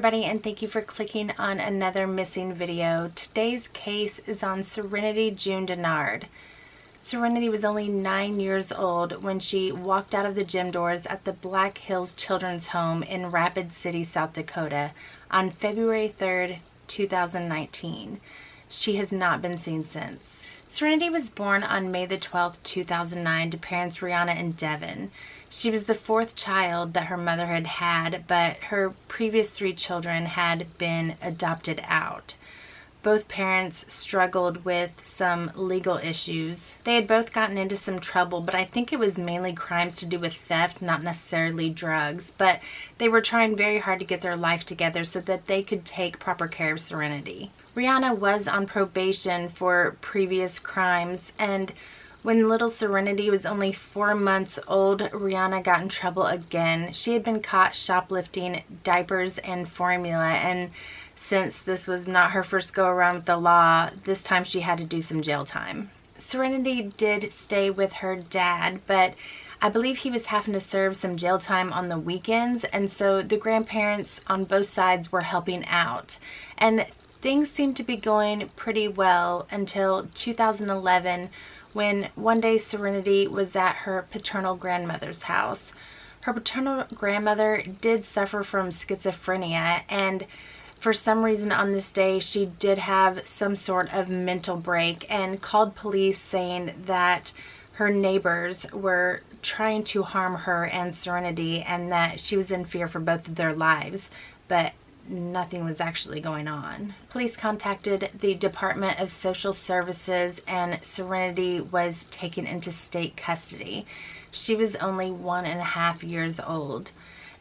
everybody, and thank you for clicking on another missing video. Today's case is on Serenity June Dennard. Serenity was only 9 years old when she walked out of the gym doors at the Black Hills Children's Home in Rapid City, South Dakota on February 3rd, 2019. She has not been seen since. Serenity was born on May the 12th, 2009 to parents Rihanna and Devin. She was the fourth child that her mother had, but her previous 3 children had been adopted out. Both parents struggled with some legal issues. They had both gotten into some trouble, but I think it was mainly crimes to do with theft, not necessarily drugs. But they were trying very hard to get their life together so that they could take proper care of Serenity. Rihanna was on probation for previous crimes, and when little Serenity was only 4 months old, Rihanna got in trouble again. She had been caught shoplifting diapers and formula, and since this was not her first go around with the law, this time she had to do some jail time. Serenity did stay with her dad, but I believe he was having to serve some jail time on the weekends, and so the grandparents on both sides were helping out. And things seemed to be going pretty well until 2011, when one day Serenity was at her paternal grandmother's house. Her paternal grandmother did suffer from schizophrenia, and for some reason on this day she did have some sort of mental break and called police saying that her neighbors were trying to harm her and Serenity and that she was in fear for both of their lives, but nothing was actually going on. Police contacted the Department of Social Services and Serenity was taken into state custody. She was only 1.5 years old.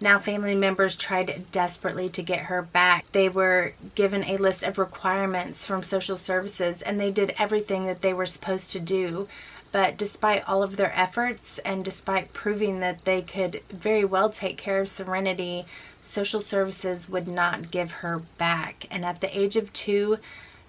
Now family members tried desperately to get her back. They were given a list of requirements from social services and they did everything that they were supposed to do. But despite all of their efforts and despite proving that they could very well take care of Serenity, social services would not give her back. And at the age of 2,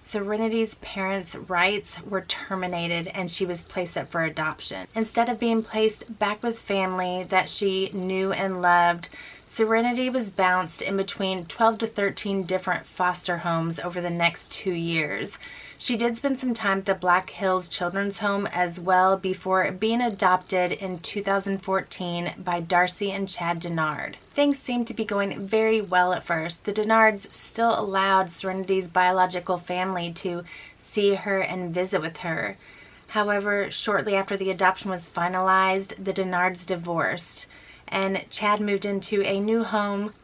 Serenity's parents' rights were terminated and she was placed up for adoption. Instead of being placed back with family that she knew and loved, Serenity was bounced in between 12 to 13 different foster homes over the next 2 years. She did spend some time at the Black Hills Children's Home as well before being adopted in 2014 by Darcy and Chad Dennard. Things seemed to be going very well at first. The Dennards still allowed Serenity's biological family to see her and visit with her. However, shortly after the adoption was finalized, the Dennards divorced, and Chad moved into a new home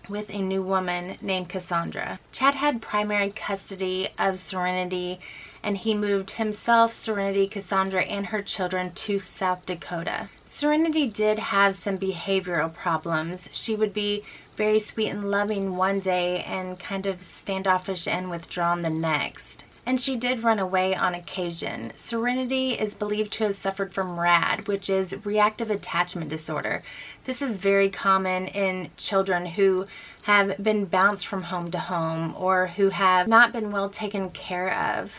with a new woman named Cassandra. Chad had primary custody of Serenity and he moved himself, Serenity, Cassandra, and her children to South Dakota. Serenity did have some behavioral problems. She would be very sweet and loving one day and kind of standoffish and withdrawn the next. And she did run away on occasion. Serenity is believed to have suffered from RAD, which is reactive attachment disorder. This is very common in children who have been bounced from home to home or who have not been well taken care of.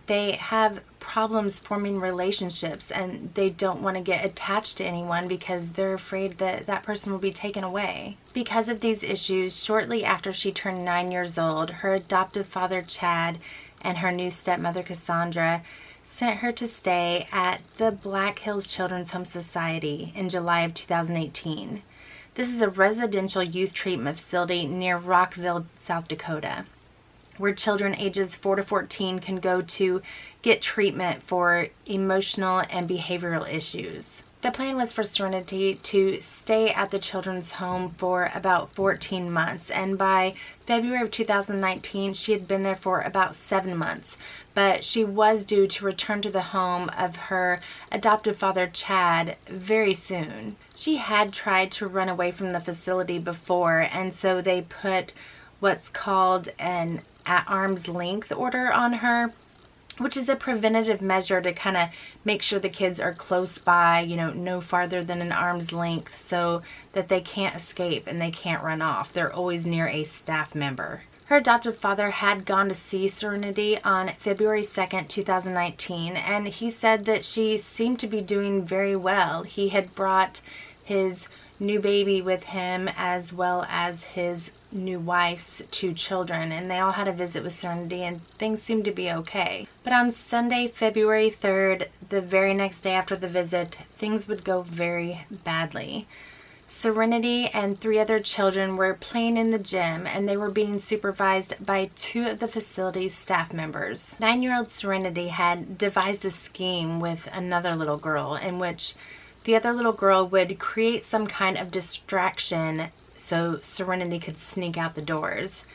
They have problems forming relationships and they don't want to get attached to anyone because they're afraid that that person will be taken away. Because of these issues, shortly after she turned 9 years old, her adoptive father Chad and her new stepmother Cassandra sent her to stay at the Black Hills Children's Home Society in July of 2018. This is a residential youth treatment facility near Rockville, South Dakota, where children ages 4 to 14 can go to get treatment for emotional and behavioral issues. The plan was for Serenity to stay at the children's home for about 14 months, and by February of 2019 she had been there for about 7 months, but she was due to return to the home of her adoptive father Chad very soon. She had tried to run away from the facility before, and so they put what's called an at arm's length order on her, which is a preventative measure to kind of make sure the kids are close by, you know, no farther than an arm's length so that they can't escape and they can't run off. They're always near a staff member. Her adoptive father had gone to see Serenity on February 2nd, 2019, and he said that she seemed to be doing very well. He had brought his new baby with him as well as his new wife's 2 children, and they all had a visit with Serenity, and things seemed to be okay. But on Sunday, February 3rd, the very next day after the visit, things would go very badly. Serenity and 3 other children were playing in the gym, and they were being supervised by 2 of the facility's staff members. 9-year-old Serenity had devised a scheme with another little girl in which the other little girl would create some kind of distraction so Serenity could sneak out the doors,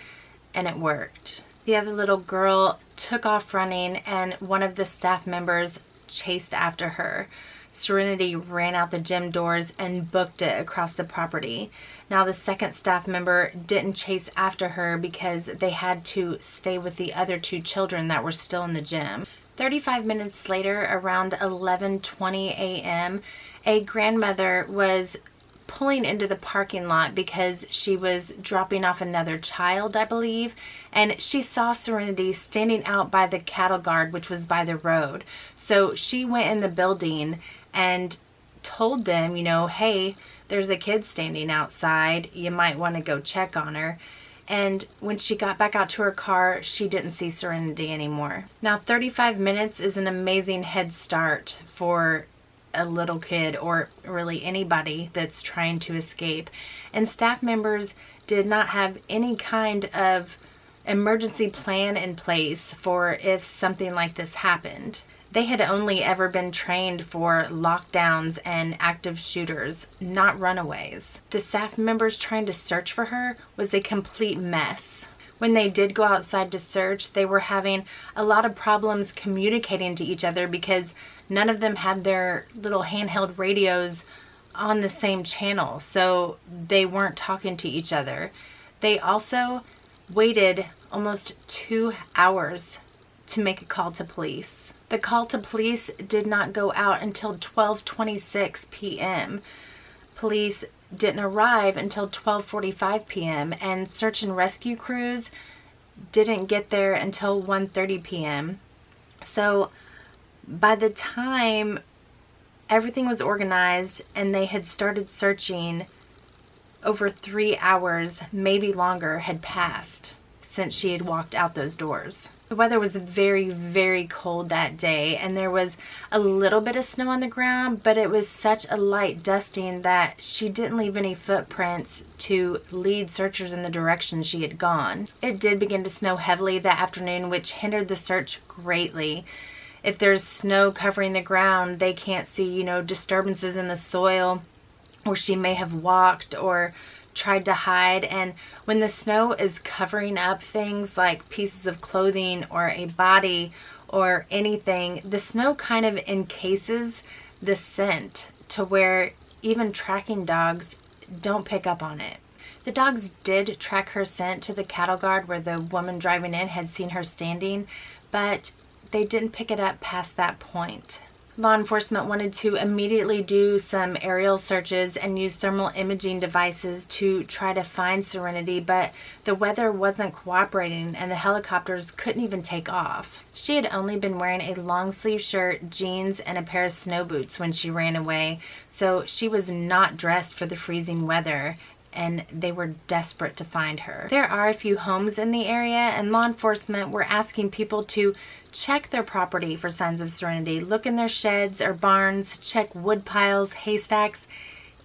and it worked. The other little girl took off running, and one of the staff members chased after her. Serenity ran out the gym doors and booked it across the property. Now the second staff member didn't chase after her because they had to stay with the other 2 children that were still in the gym. 35 minutes later, around 11:20 a.m., a grandmother was pulling into the parking lot because she was dropping off another child, I believe, and she saw Serenity standing out by the cattle guard, which was by the road. So she went in the building and told them, you know, hey, there's a kid standing outside, you might want to go check on her. And when she got back out to her car, she didn't see Serenity anymore. Now 35 minutes is an amazing head start for a little kid, or really anybody that's trying to escape. And staff members did not have any kind of emergency plan in place for if something like this happened. They had only ever been trained for lockdowns and active shooters, not runaways. The staff members trying to search for her was a complete mess. When they did go outside to search, they were having a lot of problems communicating to each other because none of them had their little handheld radios on the same channel, so they weren't talking to each other. They also waited almost 2 hours to make a call to police. The call to police did not go out until 12:26 p.m. Police didn't arrive until 12:45 p.m. and search and rescue crews didn't get there until 1:30 p.m. So by the time everything was organized and they had started searching, over 3 hours, maybe longer, had passed since she had walked out those doors. The weather was very, very cold that day, and there was a little bit of snow on the ground, but it was such a light dusting that she didn't leave any footprints to lead searchers in the direction she had gone. It did begin to snow heavily that afternoon, which hindered the search greatly. If there's snow covering the ground, they can't see, you know, disturbances in the soil where she may have walked or tried to hide. And when the snow is covering up things like pieces of clothing or a body or anything, the snow kind of encases the scent to where even tracking dogs don't pick up on it. The dogs did track her scent to the cattle guard where the woman driving in had seen her standing, but they didn't pick it up past that point. Law enforcement wanted to immediately do some aerial searches and use thermal imaging devices to try to find Serenity, but the weather wasn't cooperating and the helicopters couldn't even take off. She had only been wearing a long sleeve shirt, jeans, and a pair of snow boots when she ran away, so she was not dressed for the freezing weather, and they were desperate to find her. There are a few homes in the area, and law enforcement were asking people to check their property for signs of Serenity. Look in their sheds or barns, check wood piles, haystacks,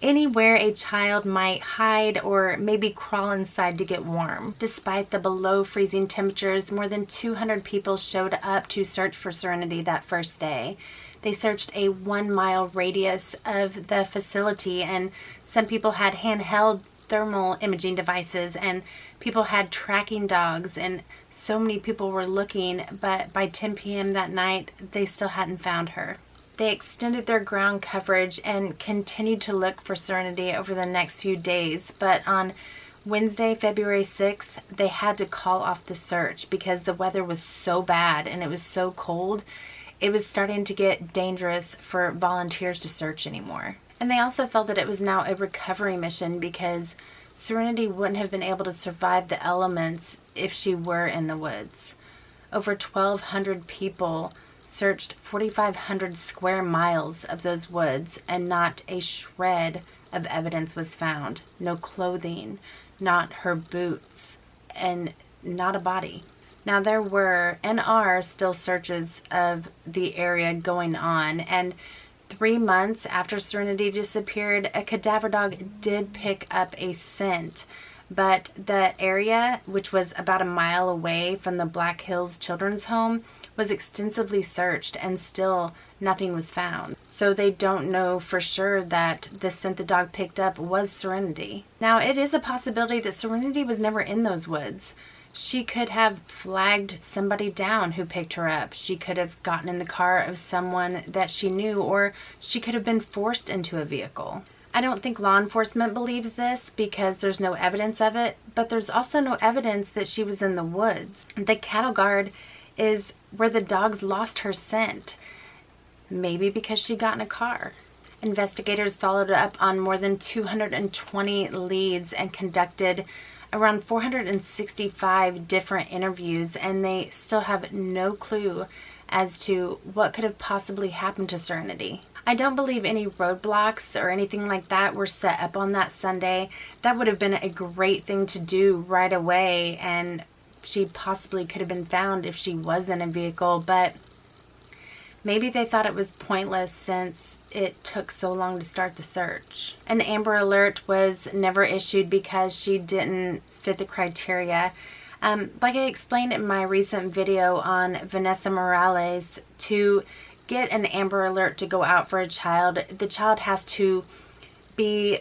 anywhere a child might hide or maybe crawl inside to get warm. Despite the below freezing temperatures, more than 200 people showed up to search for Serenity that first day. They searched a 1-mile radius of the facility, and some people had handheld thermal imaging devices, and people had tracking dogs, and so many people were looking, but by 10 p.m. that night, they still hadn't found her. They extended their ground coverage and continued to look for Serenity over the next few days, but on Wednesday, February 6th, they had to call off the search because the weather was so bad and it was so cold. It was starting to get dangerous for volunteers to search anymore. And they also felt that it was now a recovery mission because Serenity wouldn't have been able to survive the elements if she were in the woods. Over 1,200 people searched 4,500 square miles of those woods, and not a shred of evidence was found. No clothing, not her boots, and not a body. Now, there were and are still searches of the area going on, and 3 months after Serenity disappeared, a cadaver dog did pick up a scent, but the area, which was about a mile away from the Black Hills Children's Home, was extensively searched and still nothing was found. So they don't know for sure that the scent the dog picked up was Serenity. Now, it is a possibility that Serenity was never in those woods. She could have flagged somebody down who picked her up. She could have gotten in the car of someone that she knew, or she could have been forced into a vehicle. I don't think law enforcement believes this because there's no evidence of it, but there's also no evidence that she was in the woods. The cattle guard is where the dogs lost her scent, maybe because she got in a car. Investigators followed up on more than 220 leads and conducted around 465 different interviews, and they still have no clue as to what could have possibly happened to Serenity. I don't believe any roadblocks or anything like that were set up on that Sunday. That would have been a great thing to do right away, and she possibly could have been found if she was in a vehicle, but maybe they thought it was pointless since it took so long to start the search. An Amber Alert was never issued because she didn't fit the criteria. Like I explained in my recent video on Vanessa Morales, to get an Amber Alert to go out for a child, the child has to be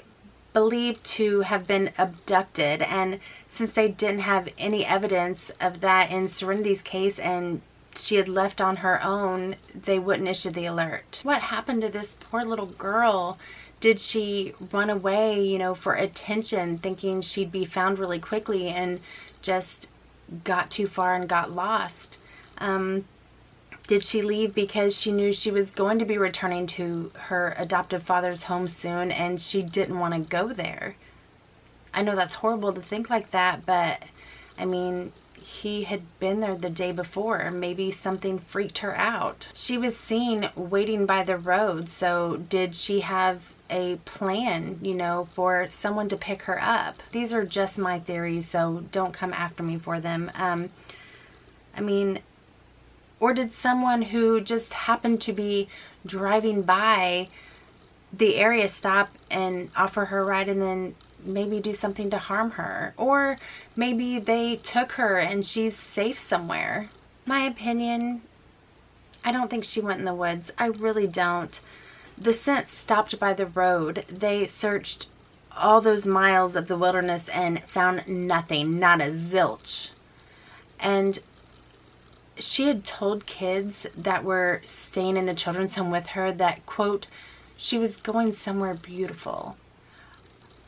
believed to have been abducted, and since they didn't have any evidence of that in Serenity's case and she had left on her own, they wouldn't issue the alert. What happened to this poor little girl? Did she run away, you know, for attention, thinking she'd be found really quickly, and just got too far and got lost? Did she leave because she knew she was going to be returning to her adoptive father's home soon and she didn't want to go there? I know that's horrible to think like that, but I mean, he had been there the day before. Maybe something freaked her out. She was seen waiting by the road, so did she have a plan, you know, for someone to pick her up? These are just my theories, so don't come after me for them. I mean, or did someone who just happened to be driving by the area stop and offer her a ride and then maybe do something to harm her? Or maybe they took her and she's safe somewhere. My opinion, I don't think she went in the woods. I really don't. The scent stopped by the road. They searched all those miles of the wilderness and found nothing, not a zilch. And she had told kids that were staying in the children's home with her that, quote, she was going somewhere beautiful.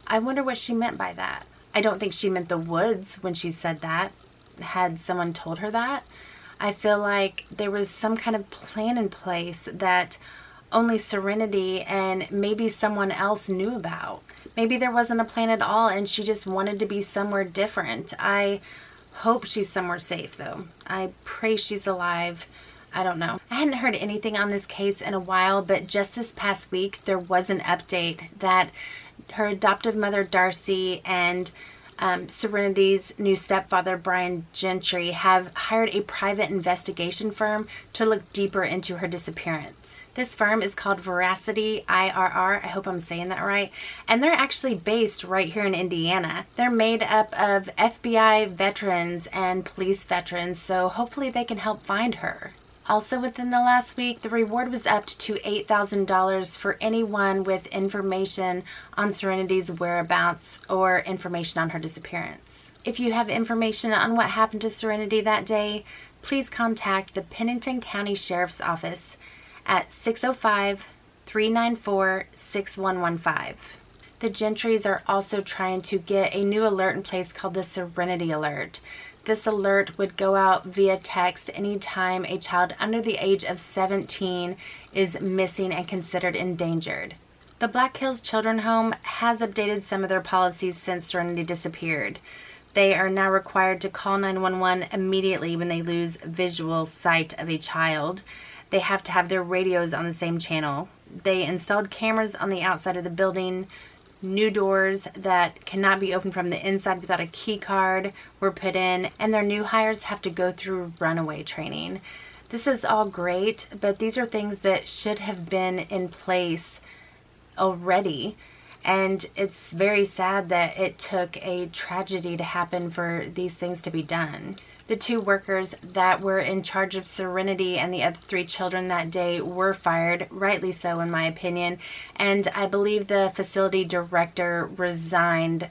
I wonder what she meant by that. I don't think she meant the woods when she said that. Had someone told her that? I feel like there was some kind of plan in place that only Serenity and maybe someone else knew about. Maybe there wasn't a plan at all and she just wanted to be somewhere different. I hope she's somewhere safe, though. I pray she's alive. I don't know. I hadn't heard anything on this case in a while, but just this past week there was an update that her adoptive mother Darcy and Serenity's new stepfather Brian Gentry have hired a private investigation firm to look deeper into her disappearance. This firm is called Veracity IRR. I hope I'm saying that right. And they're actually based right here in Indiana. They're made up of FBI veterans and police veterans, so hopefully they can help find her. Also within the last week, the reward was upped to $8,000 for anyone with information on Serenity's whereabouts or information on her disappearance. If you have information on what happened to Serenity that day, please contact the Pennington County Sheriff's Office at 605-394-6115. The Gentrys are also trying to get a new alert in place called the Serenity Alert. This alert would go out via text anytime a child under the age of 17 is missing and considered endangered. The Black Hills Children's Home has updated some of their policies since Serenity disappeared. They are now required to call 911 immediately when they lose visual sight of a child. They have to have their radios on the same channel. They installed cameras on the outside of the building. new doors that cannot be opened from the inside without a key card were put in, and their new hires have to go through runaway training. This is all great, but these are things that should have been in place already. And it's very sad that it took a tragedy to happen for these things to be done. The 2 workers that were in charge of Serenity and the other 3 children that day were fired, rightly so in my opinion, and I believe the facility director resigned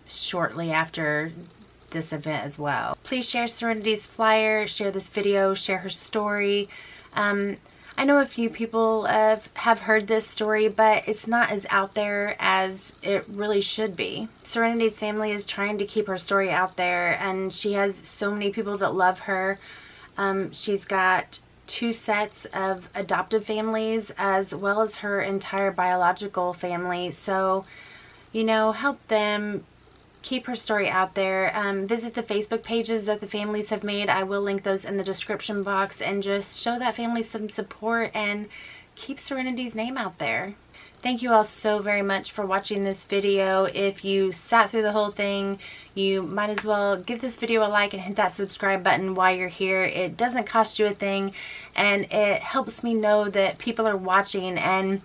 shortly after this event as well. Please share Serenity's flyer, share this video, share her story. I know a few people have heard this story, but it's not as out there as it really should be. Serenity's family is trying to keep her story out there, and she has so many people that love her. She's got 2 sets of adoptive families as well as her entire biological family. So, you know, help them keep her story out there. Visit the Facebook pages that the families have made. I will link those in the description box, and just show that family some support and keep Serenity's name out there. Thank you all so very much for watching this video. If you sat through the whole thing, you might as well give this video a like and hit that subscribe button while you're here. It doesn't cost you a thing, and it helps me know that people are watching and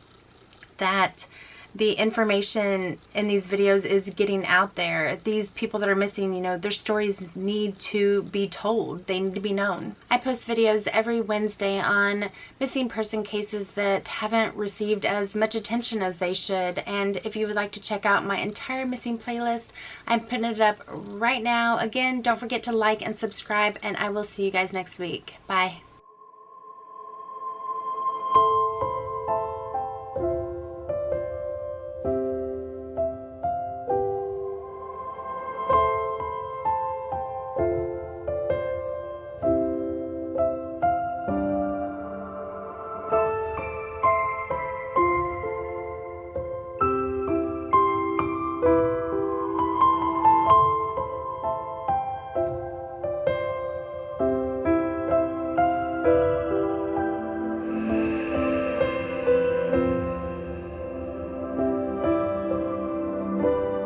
that the information in these videos is getting out there. These people that are missing, you know, their stories need to be told. They need to be known. I post videos every Wednesday on missing person cases that haven't received as much attention as they should. And if you would like to check out my entire missing playlist, I'm putting it up right now. Again, don't forget to like and subscribe, and I will see you guys next week. Bye.